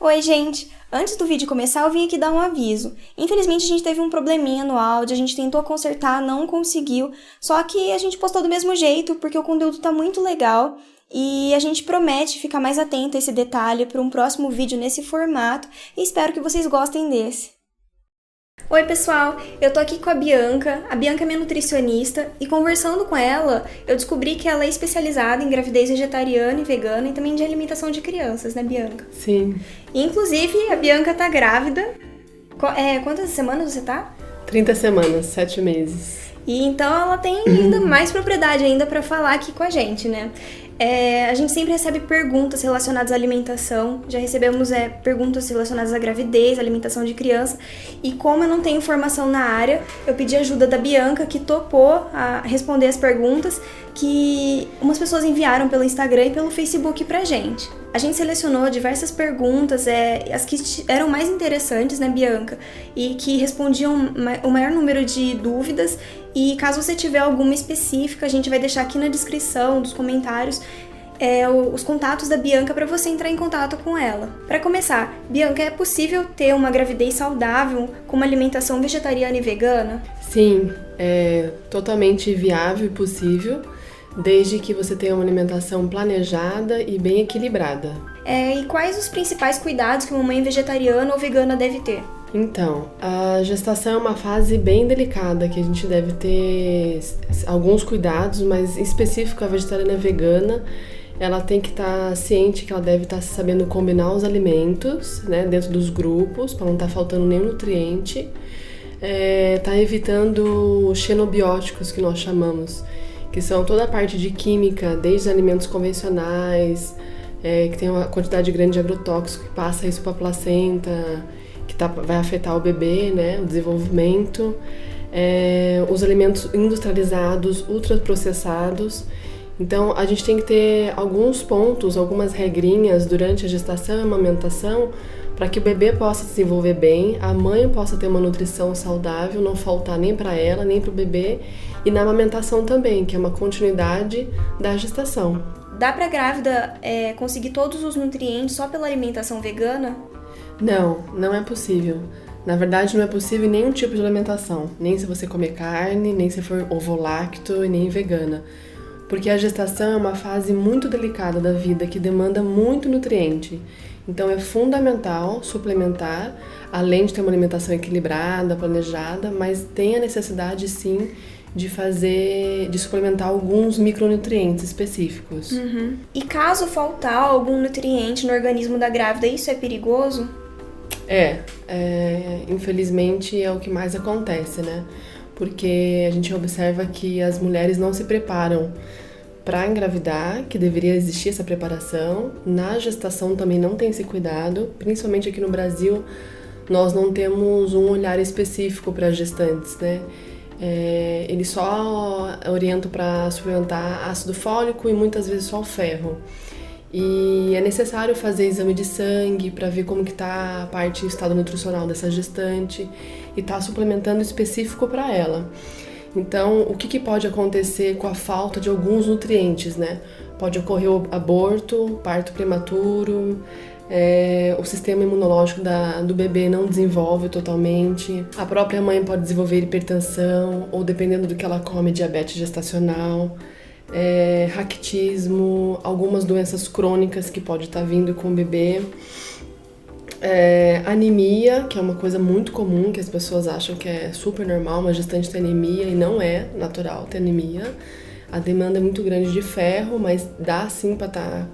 Oi, gente! Antes do vídeo começar, eu vim aqui dar um aviso. Infelizmente, a gente teve um probleminha no áudio, a gente tentou consertar, não conseguiu. Só que a gente postou do mesmo jeito, porque o conteúdo tá muito legal. E a gente promete ficar mais atento a esse detalhe para um próximo vídeo nesse formato. E espero que vocês gostem desse. Oi, pessoal! Eu tô aqui com a Bianca. A Bianca é minha nutricionista e conversando com ela, eu descobri que ela é especializada em gravidez vegetariana e vegana e também de alimentação de crianças, né, Bianca? Sim. E, inclusive, a Bianca tá grávida. Quantas semanas você tá? 30 semanas, 7 meses. E então ela tem ainda mais propriedade ainda pra falar aqui com a gente, né? A gente sempre recebe perguntas relacionadas à alimentação, já recebemos perguntas relacionadas à gravidez, alimentação de criança, e como eu não tenho formação na área, eu pedi ajuda da Bianca, que topou a responder as perguntas que umas pessoas enviaram pelo Instagram e pelo Facebook pra gente. A gente selecionou diversas perguntas, as que eram mais interessantes, né, Bianca? E que respondiam o maior número de dúvidas. E caso você tiver alguma específica, a gente vai deixar aqui na descrição dos comentários os contatos da Bianca para você entrar em contato com ela. Para começar, Bianca, é possível ter uma gravidez saudável com uma alimentação vegetariana e vegana? Sim, é totalmente viável e possível, desde que você tenha uma alimentação planejada e bem equilibrada. E quais os principais cuidados que uma mãe vegetariana ou vegana deve ter? Então, a gestação é uma fase bem delicada, que a gente deve ter alguns cuidados, mas em específico a vegetariana e vegana, ela tem que estar ciente que ela deve estar sabendo combinar os alimentos, né, dentro dos grupos, para não estar faltando nenhum nutriente, tá evitando os xenobióticos, que nós chamamos, que são toda a parte de química, desde alimentos convencionais, que tem uma quantidade grande de agrotóxico, que passa isso para a placenta, que vai afetar o bebê, né, o desenvolvimento, os alimentos industrializados, ultraprocessados. Então, a gente tem que ter alguns pontos, algumas regrinhas durante a gestação e a amamentação para que o bebê possa se desenvolver bem, a mãe possa ter uma nutrição saudável, não faltar nem para ela, nem para o bebê, e na amamentação também, que é uma continuidade da gestação. Dá para a grávida conseguir todos os nutrientes só pela alimentação vegana? Não é possível. Na verdade, não é possível nenhum tipo de alimentação, nem se você comer carne, nem se for ovo-lacto e nem vegana. Porque a gestação é uma fase muito delicada da vida que demanda muito nutriente. Então é fundamental suplementar, além de ter uma alimentação equilibrada, planejada, mas tem a necessidade sim de suplementar alguns micronutrientes específicos. Uhum. E caso faltar algum nutriente no organismo da grávida, isso é perigoso? Infelizmente é o que mais acontece, né? Porque a gente observa que as mulheres não se preparam para engravidar, que deveria existir essa preparação. Na gestação também não tem esse cuidado, principalmente aqui no Brasil, nós não temos um olhar específico para gestantes, né? Eles só orientam para suplementar ácido fólico e muitas vezes só o ferro. E é necessário fazer exame de sangue para ver como que está a parte do estado nutricional dessa gestante e estar suplementando específico para ela. Então, o que pode acontecer com a falta de alguns nutrientes, né? Pode ocorrer o aborto, parto prematuro, o sistema imunológico do bebê não desenvolve totalmente, a própria mãe pode desenvolver hipertensão ou, dependendo do que ela come, diabetes gestacional, raquitismo, algumas doenças crônicas que pode estar vindo com o bebê, anemia, que é uma coisa muito comum, que as pessoas acham que é super normal uma gestante ter anemia, e não é natural ter anemia. A demanda é muito grande de ferro, mas dá sim para estar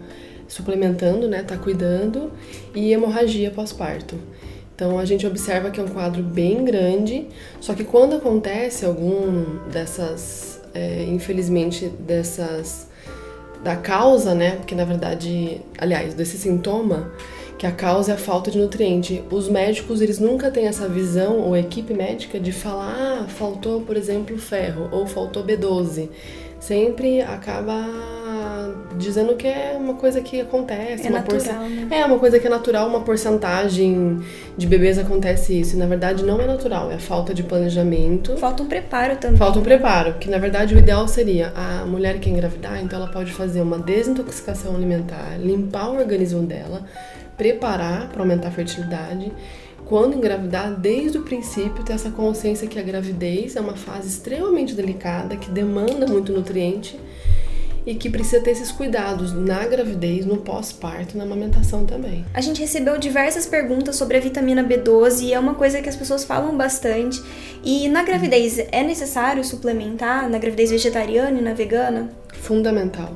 suplementando, né, tá cuidando, e hemorragia pós-parto. Então a gente observa que é um quadro bem grande, só que quando acontece algum dessas, infelizmente, da causa, né, porque na verdade, aliás, desse sintoma, que a causa é a falta de nutriente. Os médicos, eles nunca têm essa visão, ou a equipe médica, de falar, faltou, por exemplo, ferro, ou faltou B12. Sempre acaba dizendo que é uma coisa que acontece. É natural, né? É uma coisa que é natural, uma porcentagem de bebês acontece isso. E na verdade não é natural, é falta de planejamento. Falta um preparo também. Falta um preparo, que na verdade o ideal seria a mulher que quer engravidar, então ela pode fazer uma desintoxicação alimentar, limpar o organismo dela, preparar para aumentar a fertilidade. Quando engravidar, desde o princípio, ter essa consciência que a gravidez é uma fase extremamente delicada, que demanda muito nutriente e que precisa ter esses cuidados na gravidez, no pós-parto, na amamentação também. A gente recebeu diversas perguntas sobre a vitamina B12 e é uma coisa que as pessoas falam bastante. E na gravidez, é necessário suplementar? Na gravidez vegetariana e na vegana? Fundamental.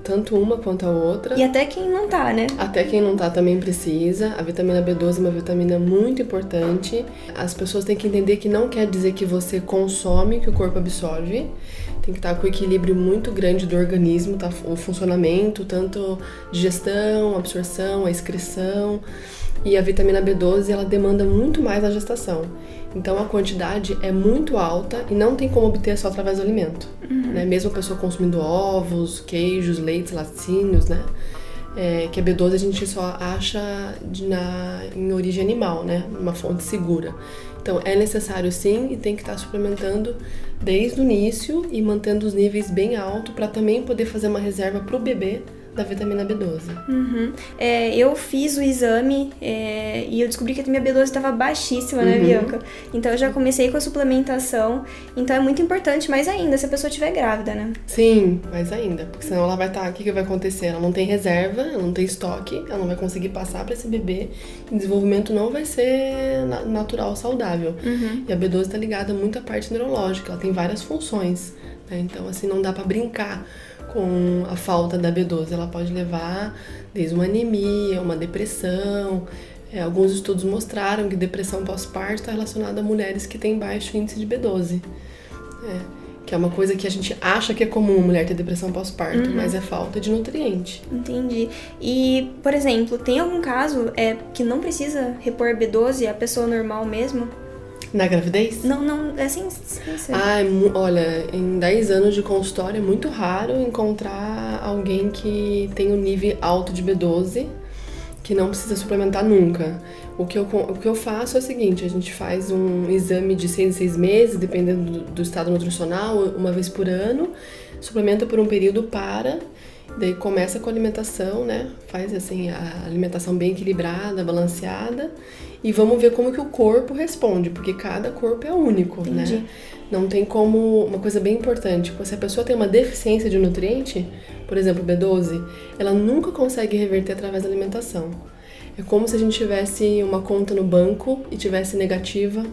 Tanto uma quanto a outra. E até quem não tá, né? Até quem não tá também precisa. A vitamina B12 é uma vitamina muito importante. As pessoas têm que entender que não quer dizer que você consome, que o corpo absorve. Tem que estar com o equilíbrio muito grande do organismo, tá? O funcionamento, tanto digestão, absorção, a excreção. E a vitamina B12, ela demanda muito mais na gestação. Então a quantidade é muito alta e não tem como obter só através do alimento. Né? Mesmo a pessoa consumindo ovos, queijos, leites, laticínios, né? Que a B12 a gente só acha em origem animal, né? Uma fonte segura. Então é necessário sim e tem que estar suplementando desde o início e mantendo os níveis bem altos para também poder fazer uma reserva para o bebê da vitamina B12. Eu fiz o exame e eu descobri que a minha B12 estava baixíssima, né, Bianca? Então eu já comecei com a suplementação. Então é muito importante, mais ainda, se a pessoa estiver grávida, né? Sim, mais ainda. Porque senão ela vai estar... O que vai acontecer? Ela não tem reserva, ela não tem estoque, ela não vai conseguir passar para esse bebê. O desenvolvimento não vai ser natural, saudável. E a B12 está ligada muito à parte neurológica, ela tem várias funções. Né? Então, assim, não dá para brincar com a falta da B12, ela pode levar desde uma anemia, uma depressão. Alguns estudos mostraram que depressão pós-parto está relacionada a mulheres que têm baixo índice de B12. Que é uma coisa que a gente acha que é comum mulher ter depressão pós-parto, mas é falta de nutriente. Entendi. E, por exemplo, tem algum caso que não precisa repor B12, a pessoa normal mesmo? Na gravidez? Não, é sem ser. Olha, em 10 anos de consultório é muito raro encontrar alguém que tem um nível alto de B12 que não precisa suplementar nunca. O que eu faço é o seguinte, a gente faz um exame de 6 em 6 meses, dependendo do estado nutricional, uma vez por ano, suplementa por um período daí começa com a alimentação, né? Faz assim a alimentação bem equilibrada, balanceada e vamos ver como que o corpo responde, porque cada corpo é único, Entendi. né? Não tem como, uma coisa bem importante, se a pessoa tem uma deficiência de nutriente, por exemplo, B12, ela nunca consegue reverter através da alimentação. É como se a gente tivesse uma conta no banco e tivesse negativa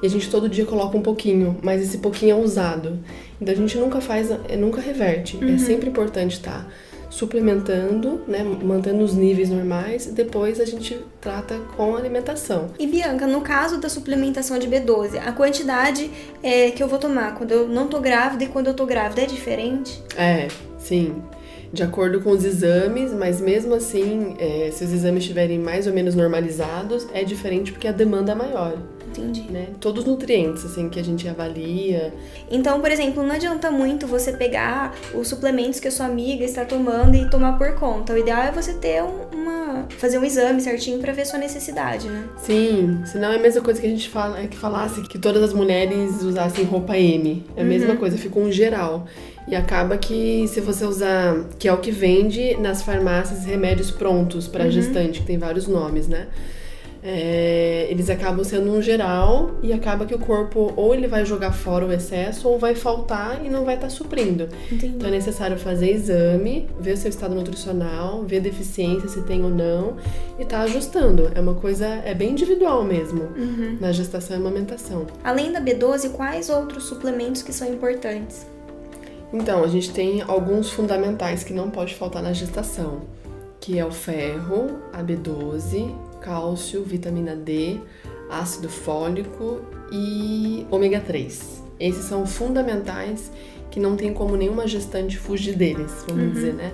e a gente todo dia coloca um pouquinho, mas esse pouquinho é usado. Então a gente nunca reverte. É sempre importante estar suplementando, né, mantendo os níveis normais, e depois a gente trata com a alimentação. E Bianca, no caso da suplementação de B12, a quantidade que eu vou tomar quando eu não tô grávida e quando eu tô grávida é diferente? Sim. De acordo com os exames, mas mesmo assim, se os exames estiverem mais ou menos normalizados, é diferente porque a demanda é maior. Entendi. Né? Todos os nutrientes, assim, que a gente avalia. Então, por exemplo, não adianta muito você pegar os suplementos que a sua amiga está tomando e tomar por conta. O ideal é você ter fazer um exame certinho para ver sua necessidade, né? Sim, senão é a mesma coisa que a gente falasse que todas as mulheres usassem roupa M. É a mesma coisa, fica um geral. E acaba que se você usar, que é o que vende nas farmácias, remédios prontos para gestante, que tem vários nomes, né? Eles acabam sendo um geral e acaba que o corpo ou ele vai jogar fora o excesso ou vai faltar e não vai estar suprindo. Entendi. Então é necessário fazer exame, ver o seu estado nutricional, ver deficiência se tem ou não e tá ajustando. É uma coisa, bem individual mesmo, na gestação e amamentação. Além da B12, quais outros suplementos que são importantes? Então, a gente tem alguns fundamentais que não pode faltar na gestação, que é o ferro, a B12, cálcio, vitamina D, ácido fólico e ômega 3. Esses são fundamentais que não tem como nenhuma gestante fugir deles, vamos dizer, né?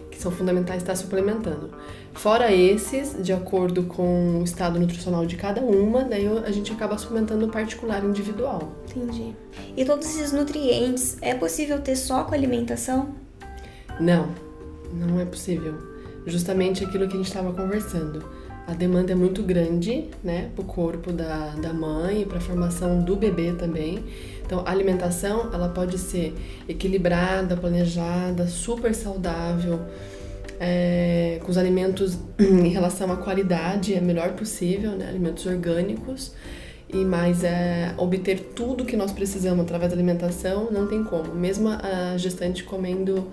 Que são fundamentais estar suplementando. Fora esses, de acordo com o estado nutricional de cada uma, daí a gente acaba suplementando particular, individual. Entendi. E todos esses nutrientes, é possível ter só com alimentação? Não é possível. Justamente aquilo que a gente estava conversando. A demanda é muito grande, né, para o corpo da mãe e para a formação do bebê também. Então, a alimentação, ela pode ser equilibrada, planejada, super saudável. com os alimentos em relação à qualidade, é melhor possível, né? Alimentos orgânicos. Mas obter tudo que nós precisamos através da alimentação não tem como. Mesmo a gestante comendo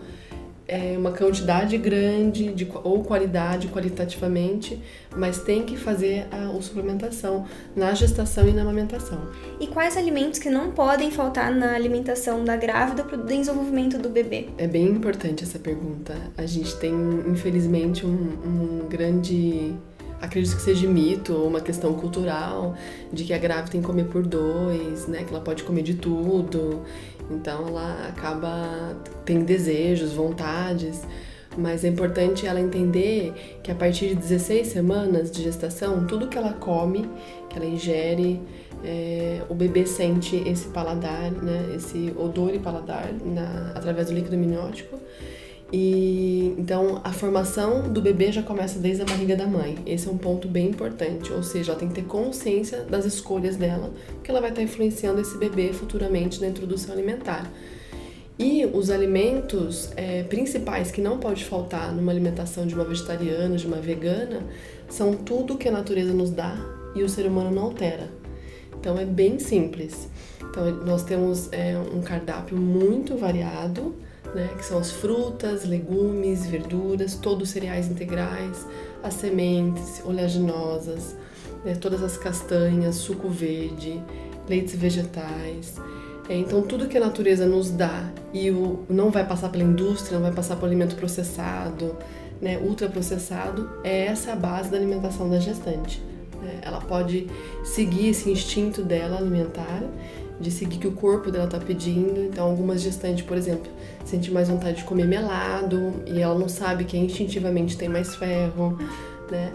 uma quantidade grande ou qualitativamente, mas tem que fazer a suplementação na gestação e na amamentação. E quais alimentos que não podem faltar na alimentação da grávida para o desenvolvimento do bebê? É bem importante essa pergunta. A gente tem, infelizmente, um grande... Acredito que seja mito ou uma questão cultural de que a grávida tem que comer por dois, né? Que ela pode comer de tudo. Então ela acaba tendo desejos, vontades. Mas é importante ela entender que a partir de 16 semanas de gestação, tudo que ela come, que ela ingere, o bebê sente esse paladar, né? Esse odor e paladar através do líquido amniótico. E então a formação do bebê já começa desde a barriga da mãe. Esse é um ponto bem importante, ou seja, ela tem que ter consciência das escolhas dela, porque ela vai estar influenciando esse bebê futuramente na introdução alimentar. E os alimentos principais que não pode faltar numa alimentação de uma vegetariana, de uma vegana, são tudo que a natureza nos dá e o ser humano não altera. Então é bem simples. Então nós temos um cardápio muito variado, né, que são as frutas, legumes, verduras, todos os cereais integrais, as sementes oleaginosas, né, todas as castanhas, suco verde, leites vegetais. Então tudo que a natureza nos dá e não vai passar pela indústria, não vai passar por alimento processado, né, ultraprocessado, essa a base da alimentação da gestante. Ela pode seguir esse instinto dela alimentar, de seguir o que o corpo dela está pedindo. Então, algumas gestantes, por exemplo, sentem mais vontade de comer melado e ela não sabe que instintivamente tem mais ferro, né?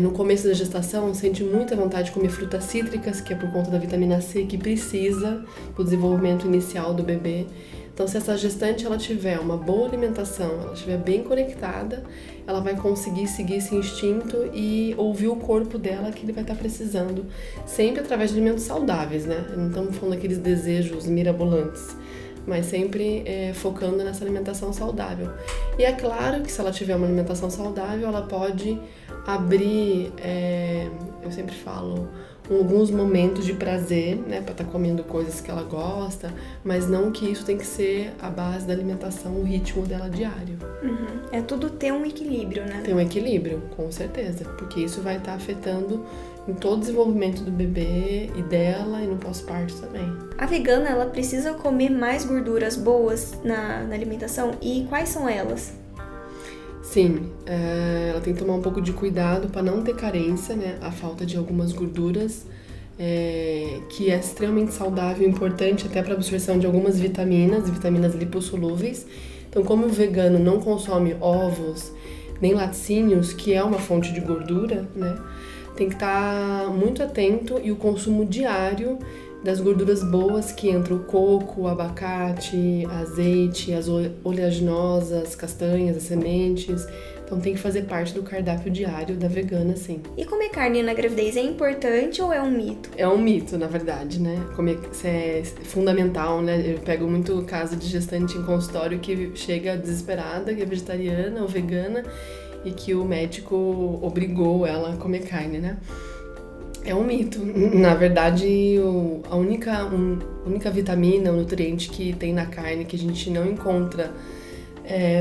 No começo da gestação, sente muita vontade de comer frutas cítricas, que é por conta da vitamina C que precisa para o desenvolvimento inicial do bebê. Então, se essa gestante ela tiver uma boa alimentação, ela estiver bem conectada, ela vai conseguir seguir esse instinto e ouvir o corpo dela que ele vai estar precisando, sempre através de alimentos saudáveis, né? Não estamos falando daqueles desejos mirabolantes, mas sempre focando nessa alimentação saudável. E é claro que se ela tiver uma alimentação saudável, ela pode abrir, eu sempre falo, alguns momentos de prazer, né, para estar comendo coisas que ela gosta, mas não que isso tem que ser a base da alimentação, o ritmo dela diário. Uhum. É tudo ter um equilíbrio, né? Tem um equilíbrio, com certeza, porque isso vai estar afetando em todo o desenvolvimento do bebê e dela e no pós-parto também. A vegana, ela precisa comer mais gorduras boas na alimentação, e quais são elas? Sim, ela tem que tomar um pouco de cuidado para não ter carência, né? A falta de algumas gorduras, que é extremamente saudável e importante até para a absorção de algumas vitaminas lipossolúveis. Então, como o vegano não consome ovos nem laticínios, que é uma fonte de gordura, né? Tem que estar muito atento e o consumo diário das gorduras boas, que entram o coco, o abacate, azeite, as oleaginosas, castanhas, as sementes. Então tem que fazer parte do cardápio diário da vegana, sim. E comer carne na gravidez é importante ou é um mito? É um mito, na verdade, né? Comer é fundamental, né? Eu pego muito caso de gestante em consultório que chega desesperada, que é vegetariana ou vegana, e que o médico obrigou ela a comer carne, né? É um mito. Na verdade, a única vitamina, o nutriente que tem na carne que a gente não encontra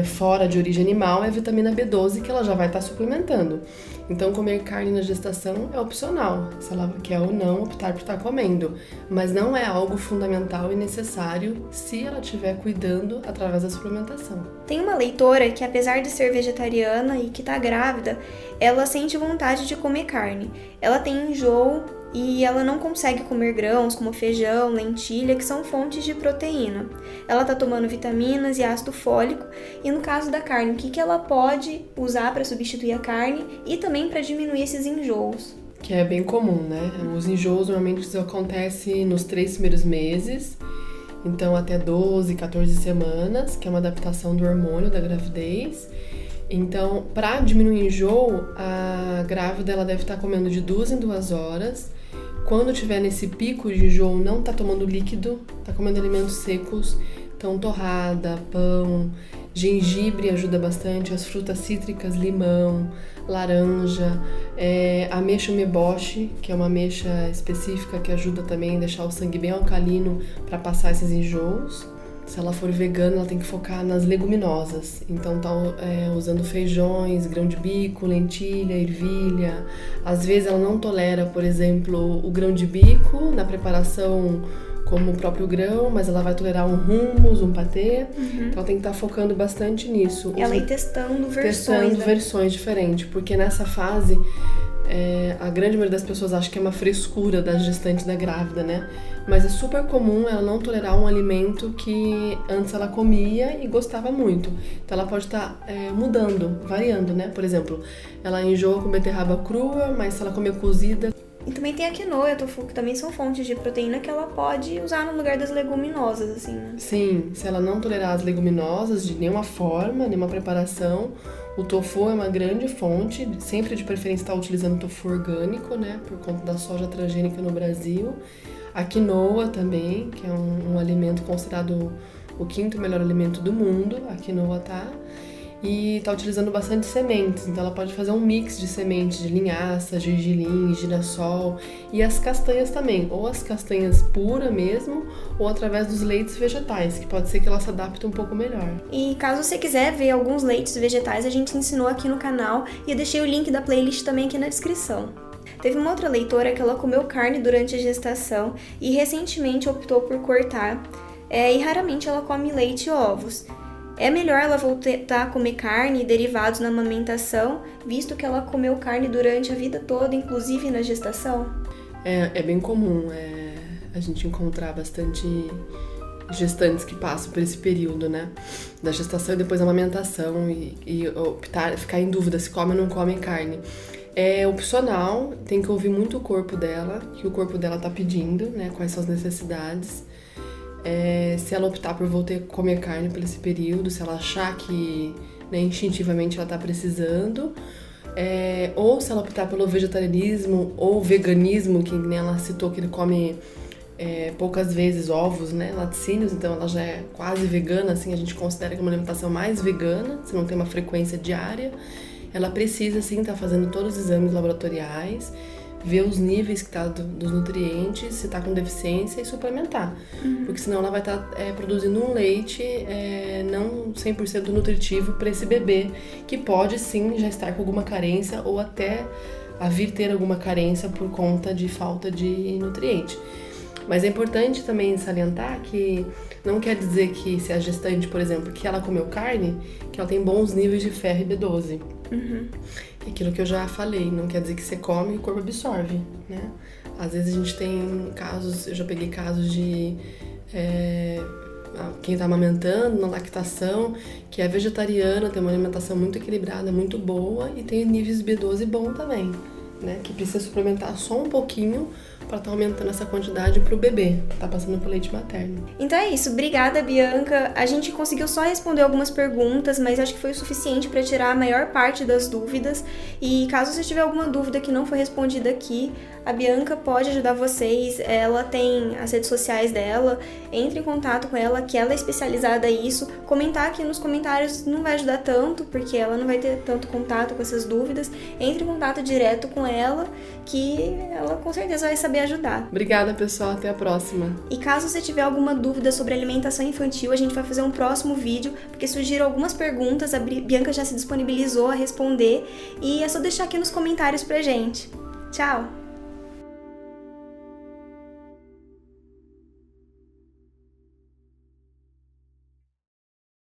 fora de origem animal é a vitamina B12, que ela já vai estar suplementando. Então, comer carne na gestação é opcional, se ela quer ou não optar por estar comendo. Mas não é algo fundamental e necessário se ela estiver cuidando através da suplementação. Tem uma leitora que, apesar de ser vegetariana e que está grávida, ela sente vontade de comer carne. Ela tem enjoo e ela não consegue comer grãos como feijão, lentilha, que são fontes de proteína. Ela está tomando vitaminas e ácido fólico, e no caso da carne, o que ela pode usar para substituir a carne e também para diminuir esses enjoos? Que é bem comum, né? Os enjoos normalmente acontecem nos 3 primeiros meses, então até 12, 14 semanas, que é uma adaptação do hormônio da gravidez. Então, para diminuir o enjoo, a grávida ela deve estar comendo de 2 em 2 horas. Quando tiver nesse pico de enjoo, não tá tomando líquido, tá comendo alimentos secos, então torrada, pão, Gengibre ajuda bastante, as frutas cítricas, limão, laranja, ameixa umeboshi, que é uma ameixa específica que ajuda também a deixar o sangue bem alcalino para passar esses enjoos. Se ela for vegana, ela tem que focar nas leguminosas. Então tá usando feijões, grão de bico, lentilha, ervilha. Às vezes ela não tolera, por exemplo, o grão de bico na preparação como o próprio grão, mas ela vai tolerar um hummus, um patê. Então ela tem que estar focando bastante nisso. Ela ir testando versões. Testando versões diferentes, porque nessa fase a grande maioria das pessoas acha que é uma frescura da gestante da grávida, né? Mas é super comum ela não tolerar um alimento que antes ela comia e gostava muito. Então ela pode estar mudando, variando, né? Por exemplo, ela enjoa com beterraba crua, mas se ela comer cozida... E também tem a quinoa e o tofu, que também são fontes de proteína que ela pode usar no lugar das leguminosas, assim, né? Sim, se ela não tolerar as leguminosas de nenhuma forma, nenhuma preparação, o tofu é uma grande fonte, sempre de preferência estar utilizando tofu orgânico, né? Por conta da soja transgênica no Brasil. A quinoa também, que é um alimento considerado o 5º melhor alimento do mundo, a quinoa tá. E tá utilizando bastante sementes, então ela pode fazer um mix de sementes de linhaça, gergelim, girassol e as castanhas também, ou as castanhas puras mesmo, ou através dos leites vegetais, que pode ser que ela se adapte um pouco melhor. E caso você quiser ver alguns leites vegetais, a gente ensinou aqui no canal e eu deixei o link da playlist também aqui na descrição. Teve uma outra leitora que ela comeu carne durante a gestação e recentemente optou por cortar, e raramente ela come leite e ovos. É melhor ela voltar a comer carne e derivados na amamentação, visto que ela comeu carne durante a vida toda, inclusive na gestação? É bem comum a gente encontrar bastante gestantes que passam por esse período, né? Da gestação e depois da amamentação e ficar em dúvida se come ou não come carne. É opcional, tem que ouvir muito o corpo dela, que o corpo dela tá pedindo, né? Quais são as necessidades. Se ela optar por voltar a comer carne por esse período, se ela achar que, né, instintivamente ela tá precisando, ou se ela optar pelo vegetarianismo ou veganismo, que nem ela citou que ele come poucas vezes ovos, né, laticínios, então ela já é quase vegana, assim, a gente considera que é uma alimentação mais vegana, se não tem uma frequência diária. Ela precisa, sim, estar fazendo todos os exames laboratoriais, ver os níveis que tá dos nutrientes, se tá com deficiência e suplementar. Porque senão ela vai estar produzindo um leite não 100% nutritivo para esse bebê, que pode sim já estar com alguma carência ou até a vir ter alguma carência por conta de falta de nutriente. Mas é importante também salientar que não quer dizer que se a gestante, por exemplo, que ela comeu carne, que ela tem bons níveis de ferro e B12. É aquilo que eu já falei, não quer dizer que você come e o corpo absorve, né? Às vezes a gente tem casos, eu já peguei casos de quem tá amamentando, na lactação, que é vegetariana, tem uma alimentação muito equilibrada, muito boa e tem níveis B12 bom também, né? Que precisa suplementar só um pouquinho para estar aumentando essa quantidade pro bebê que tá passando por leite materno. Então é isso, obrigada, Bianca. A gente conseguiu só responder algumas perguntas, mas acho que foi o suficiente para tirar a maior parte das dúvidas. E caso você tiver alguma dúvida que não foi respondida aqui, a Bianca pode ajudar vocês. Ela tem as redes sociais dela, entre em contato com ela, que ela é especializada nisso. Comentar aqui nos comentários não vai ajudar tanto, porque ela não vai ter tanto contato com essas dúvidas. Entre em contato direto com ela, que ela com certeza vai saber ajudar. Obrigada, pessoal. Até a próxima. E caso você tiver alguma dúvida sobre alimentação infantil, a gente vai fazer um próximo vídeo, porque surgiram algumas perguntas, a Bianca já se disponibilizou a responder, e é só deixar aqui nos comentários pra gente. Tchau!